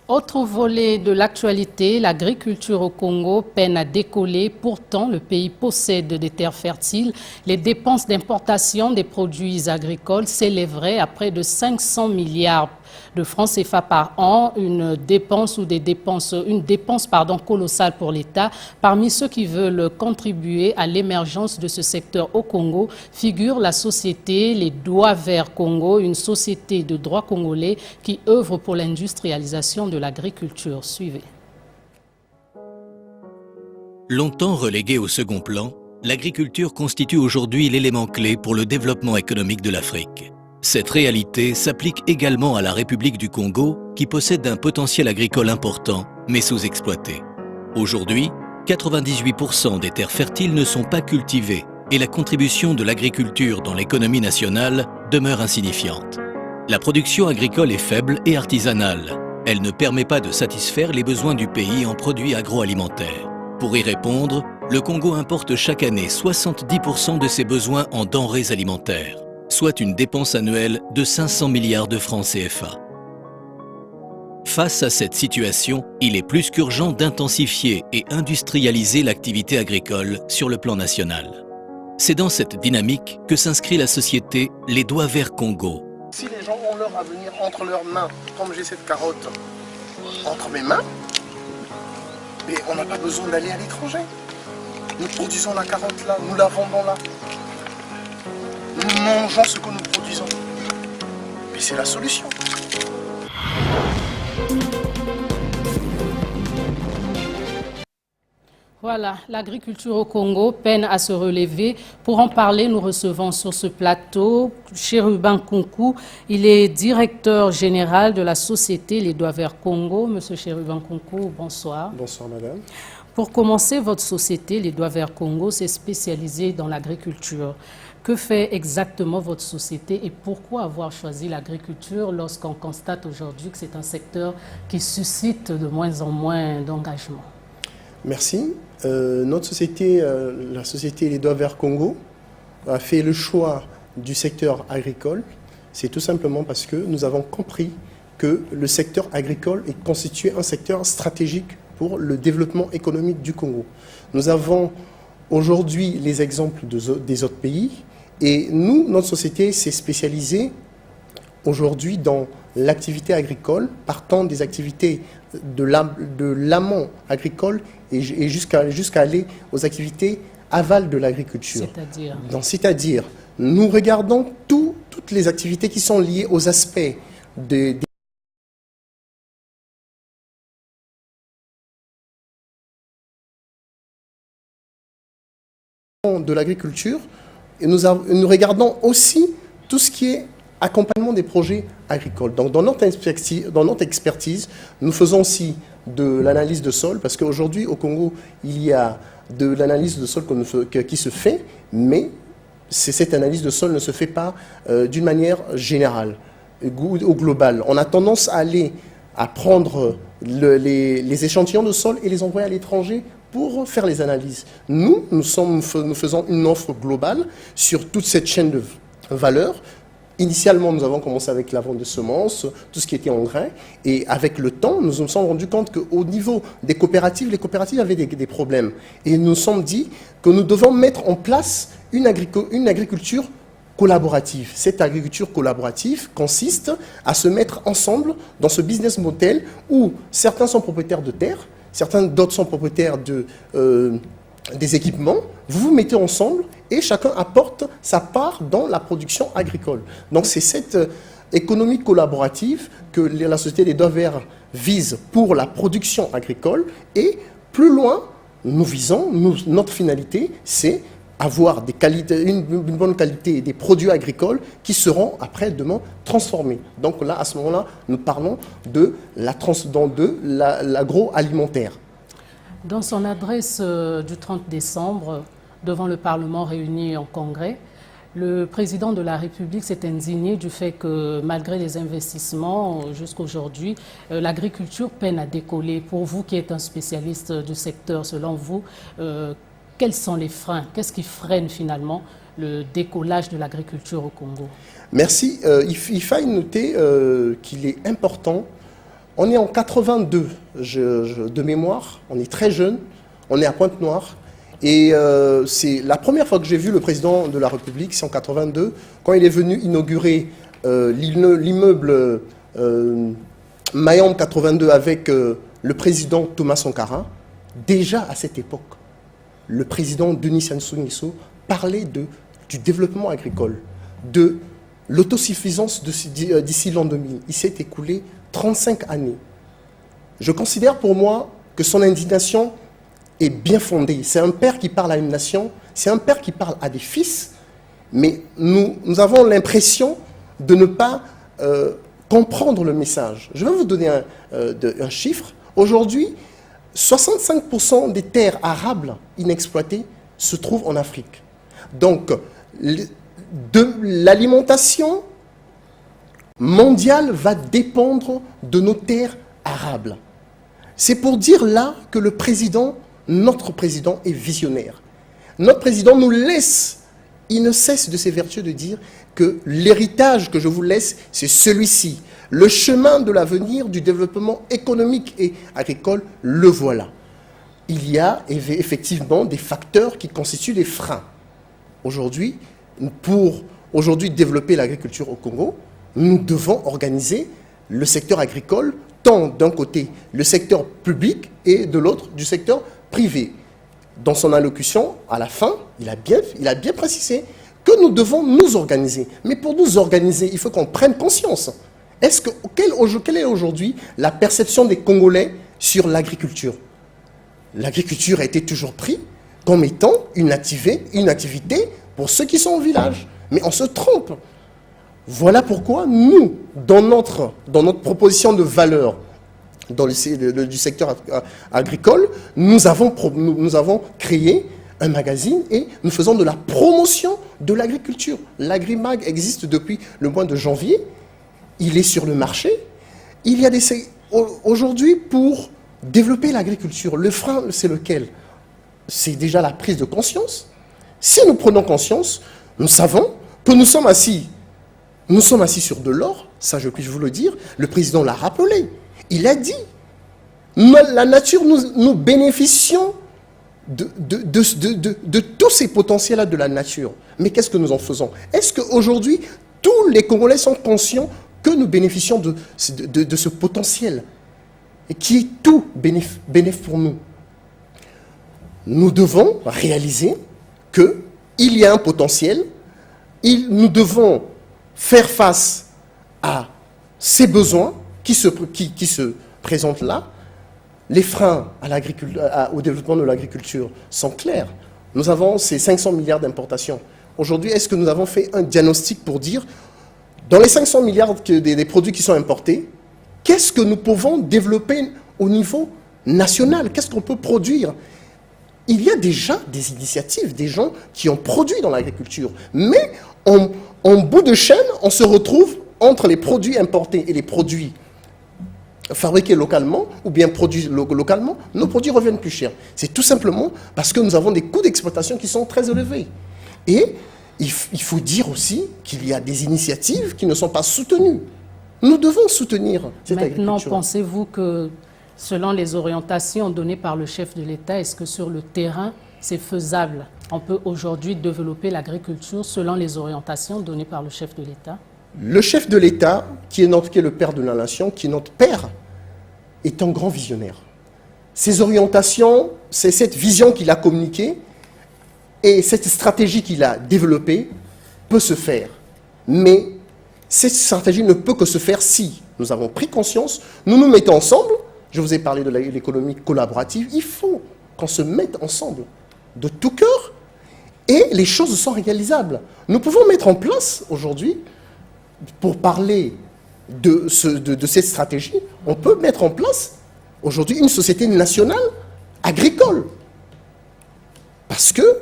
Autre volet de l'actualité, l'agriculture au Congo peine à décoller. Pourtant, le pays possède des terres fertiles. Les dépenses d'importation des produits agricoles s'élèveraient à près de 500 milliards de francs CFA par an, une dépense colossale pour l'État. Parmi ceux qui veulent contribuer à l'émergence de ce secteur au Congo figure la société Les Doigts Verts Congo, une société de droit congolais qui œuvre pour l'industrialisation de l'agriculture. Suivez. Longtemps reléguée au second plan, l'agriculture constitue aujourd'hui l'élément clé pour le développement économique de l'Afrique. Cette réalité s'applique également à la République du Congo, qui possède un potentiel agricole important, mais sous-exploité. Aujourd'hui, 98% des terres fertiles ne sont pas cultivées et la contribution de l'agriculture dans l'économie nationale demeure insignifiante. La production agricole est faible et artisanale. Elle ne permet pas de satisfaire les besoins du pays en produits agroalimentaires. Pour y répondre, le Congo importe chaque année 70% de ses besoins en denrées alimentaires, soit une dépense annuelle de 500 milliards de francs CFA. Face à cette situation, il est plus qu'urgent d'intensifier et industrialiser l'activité agricole sur le plan national. C'est dans cette dynamique que s'inscrit la société Les Doigts Verts Congo. Si les gens ont leur avenir entre leurs mains, comme j'ai cette carotte entre mes mains, mais on n'a pas besoin d'aller à l'étranger. Nous produisons la carotte là, nous la vendons là. Nous mangeons ce que nous produisons. Et c'est la solution. Voilà, l'agriculture au Congo peine à se relever. Pour en parler, nous recevons sur ce plateau Chérubin Nkunku. Il est directeur général de la société Les Doigts Verts Congo. Monsieur Chérubin Nkunku, bonsoir. Bonsoir madame. Pour commencer, votre société Les Doigts Verts Congo s'est spécialisée dans l'agriculture. Que fait exactement votre société et pourquoi avoir choisi l'agriculture lorsqu'on constate aujourd'hui que c'est un secteur qui suscite de moins en moins d'engagement? Merci. Notre société, la société Les Doigts Verts Congo, a fait le choix du secteur agricole. C'est tout simplement parce que nous avons compris que le secteur agricole est constitué un secteur stratégique pour le développement économique du Congo. Nous avons aujourd'hui les exemples des autres pays et nous, notre société s'est spécialisée aujourd'hui dans l'activité agricole, partant des activités de l'amont agricole et jusqu'à aller aux activités aval de l'agriculture. C'est-à-dire, nous regardons toutes les activités qui sont liées aux aspects de l'agriculture et nous regardons aussi tout ce qui est accompagnement des projets agricoles. Donc, dans notre expertise, nous faisons aussi de l'analyse de sol, parce qu'aujourd'hui, au Congo, il y a de l'analyse de sol qui se fait, mais cette analyse de sol ne se fait pas d'une manière générale, au global. On a tendance à prendre les échantillons de sol et les envoyer à l'étranger pour faire les analyses. Nous faisons une offre globale sur toute cette chaîne de valeur. Initialement, nous avons commencé avec la vente de semences, tout ce qui était engrais. Et avec le temps, nous nous sommes rendus compte qu'au niveau des coopératives, les coopératives avaient des problèmes. Et nous nous sommes dit que nous devons mettre en place une agriculture collaborative. Cette agriculture collaborative consiste à se mettre ensemble dans ce business model où certains sont propriétaires de terres, d'autres sont propriétaires des équipements, vous vous mettez ensemble et chacun apporte sa part dans la production agricole. Donc c'est cette économie collaborative que la société des Doigts Verts vise pour la production agricole et plus loin, notre finalité, c'est avoir une bonne qualité des produits agricoles qui seront après demain transformés. Donc là, à ce moment-là, nous parlons de l'agroalimentaire. Dans son adresse du 30 décembre, devant le Parlement réuni en congrès, le président de la République s'est indigné du fait que, malgré les investissements jusqu'à aujourd'hui, l'agriculture peine à décoller. Pour vous qui êtes un spécialiste du secteur, selon vous, quels sont les freins? Qu'est-ce qui freine finalement le décollage de l'agriculture au Congo? Merci. Il faille noter qu'il est important On est en 82 de mémoire, on est très jeune, on est à Pointe-Noire. Et c'est la première fois que j'ai vu le président de la République, c'est en 82, quand il est venu inaugurer l'immeuble Mayombe 82 avec le président Thomas Sankara. Déjà à cette époque, le président Denis Sassou Nguesso parlait du développement agricole, de l'autosuffisance d'ici l'an 2000. Il s'est écoulé 35 années. Je considère pour moi que son indignation est bien fondée. C'est un père qui parle à une nation, c'est un père qui parle à des fils, mais nous avons l'impression de ne pas comprendre le message. Je vais vous donner un chiffre. Aujourd'hui, 65% des terres arables inexploitées se trouvent en Afrique. Donc, l'alimentation mondiale va dépendre de nos terres arables. C'est pour dire là que notre président est visionnaire. Notre président nous laisse, il ne cesse de ses vertus de dire que l'héritage que je vous laisse, c'est celui-ci. Le chemin de l'avenir, du développement économique et agricole, le voilà. Il y a effectivement des facteurs qui constituent des freins. Aujourd'hui, pour développer l'agriculture au Congo, nous devons organiser le secteur agricole, tant d'un côté le secteur public et de l'autre du secteur privé. Dans son allocution, à la fin, il a bien précisé que nous devons nous organiser. Mais pour nous organiser, il faut qu'on prenne conscience. Quelle est aujourd'hui la perception des Congolais sur l'agriculture? L'agriculture a été toujours prise comme étant une activité pour ceux qui sont au village. Mais on se trompe. Voilà pourquoi nous, dans notre proposition de valeur du secteur agricole, nous avons créé un magazine et nous faisons de la promotion de l'agriculture. L'Agrimag existe depuis le mois de janvier. Il est sur le marché. Il y a aujourd'hui, pour développer l'agriculture, le frein, c'est lequel? C'est déjà la prise de conscience. Si nous prenons conscience, nous savons que nous sommes assis sur de l'or, ça je puis vous le dire, le président l'a rappelé. Il a dit, la nature, nous bénéficions de tous ces potentiels-là de la nature. Mais qu'est-ce que nous en faisons? Est-ce qu'aujourd'hui, tous les Congolais sont conscients que nous bénéficions de ce potentiel et qui est tout bénéfique pour nous? Nous devons réaliser qu'il y a un potentiel, nous devons faire face à ces besoins qui se présentent là. Les freins au développement de l'agriculture sont clairs. Nous avons ces 500 milliards d'importations. Aujourd'hui, est-ce que nous avons fait un diagnostic pour dire, dans les 500 milliards des produits qui sont importés, qu'est-ce que nous pouvons développer au niveau national? Qu'est-ce qu'on peut produire? Il y a déjà des initiatives, des gens qui ont produit dans l'agriculture. Mais en bout de chaîne, on se retrouve entre les produits importés et les produits fabriqués localement ou bien produits localement, nos produits reviennent plus chers. C'est tout simplement parce que nous avons des coûts d'exploitation qui sont très élevés. Et il faut dire aussi qu'il y a des initiatives qui ne sont pas soutenues. Nous devons soutenir cette agriculture. Maintenant, pensez-vous que, selon les orientations données par le chef de l'État, est-ce que sur le terrain, c'est faisable? On peut aujourd'hui développer l'agriculture selon les orientations données par le chef de l'État? Le chef de l'État, qui est le père de la nation, qui est notre père, est un grand visionnaire. Ces orientations, c'est cette vision qu'il a communiquée et cette stratégie qu'il a développée peut se faire. Mais cette stratégie ne peut que se faire si nous avons pris conscience, nous nous mettons ensemble. Je vous ai parlé de l'économie collaborative. Il faut qu'on se mette ensemble de tout cœur et les choses sont réalisables. Nous pouvons mettre en place aujourd'hui, pour parler de cette stratégie, on peut mettre en place aujourd'hui une société nationale agricole. Parce que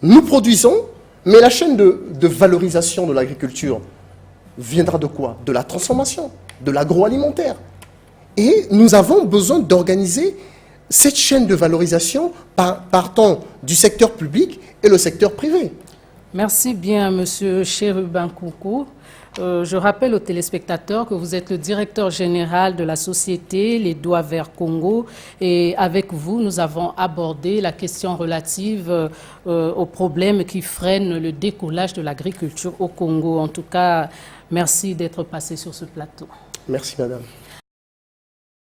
nous produisons, mais la chaîne de valorisation de l'agriculture viendra de quoi? De la transformation, de l'agroalimentaire. Et nous avons besoin d'organiser cette chaîne de valorisation partant du secteur public et le secteur privé. Merci bien, Monsieur Chérubin Koukou. Je rappelle aux téléspectateurs que vous êtes le directeur général de la société Les Doigts Verts Congo et avec vous, nous avons abordé la question relative aux problèmes qui freinent le décollage de l'agriculture au Congo. En tout cas, merci d'être passé sur ce plateau. Merci, madame.